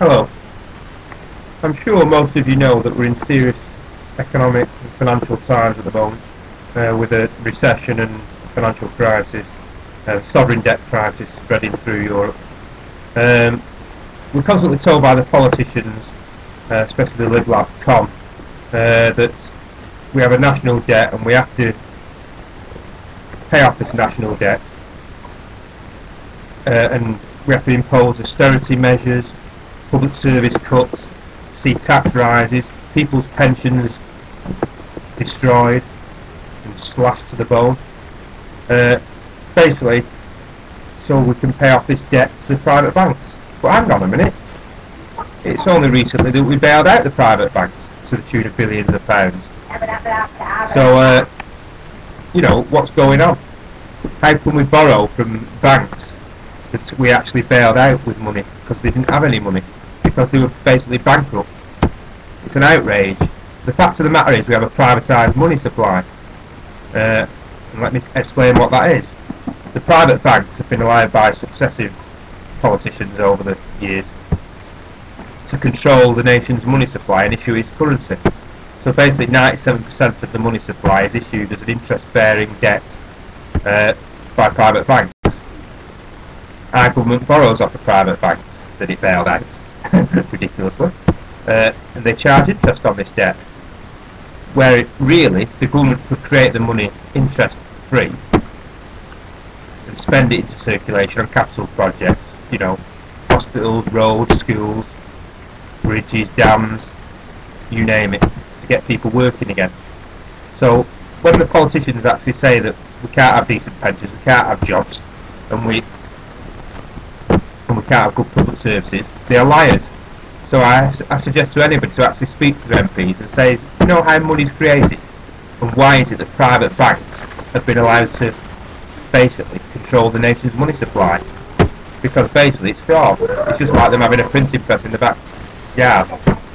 Hello. I'm sure most of you know that we're in serious economic and financial times at the moment, with a recession and financial crisis, sovereign debt crisis spreading through Europe. We're constantly told by the politicians, especially the Lib-Lab con, that we have a national debt and we have to pay off this national debt, and we have to impose austerity measures, public service cuts, see tax rises, people's pensions destroyed and slashed to the bone, basically so we can pay off this debt to the private banks. But hang on a minute, it's only recently that we bailed out the private banks to the tune of billions of pounds. So, you know, what's going on? How can we borrow from banks that we actually bailed out with money because they didn't have any money, because they were basically bankrupt? It's an outrage. The fact of the matter is we have a privatised money supply, and let me explain what that is. The private banks have been allowed by successive politicians over the years to control the nation's money supply and issue its currency. So basically 97% of the money supply is issued as an interest-bearing debt by private banks. Our government borrows off the private banks that it bailed out, ridiculously, and they charge interest on this debt, where really the government could create the money interest-free and spend it into circulation on capital projects, you know, hospitals, roads, schools, bridges, dams, you name it, to get people working again. So when the politicians actually say that we can't have decent pensions, we can't have jobs, and we can't have good public services, they are liars. So I suggest to anybody to actually speak to their MPs and say, you know how money's created, and why is it that private banks have been allowed to basically control the nation's money supply? Because basically it's fraud. It's just like them having a printing press in the backyard.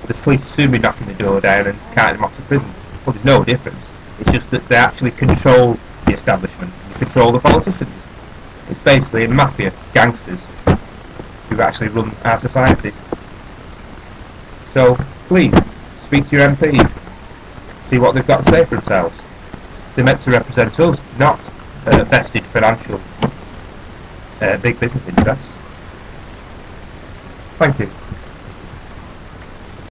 The police soon be knocking the door down and carting them off to prison. Well, there's no difference. It's just that they actually control the establishment, they control the politicians. It's basically a mafia, gangsters, who actually run our society. So please, speak to your MPs, see what they've got to say for themselves. They're meant to represent us, not vested financial big business interests. Thank you.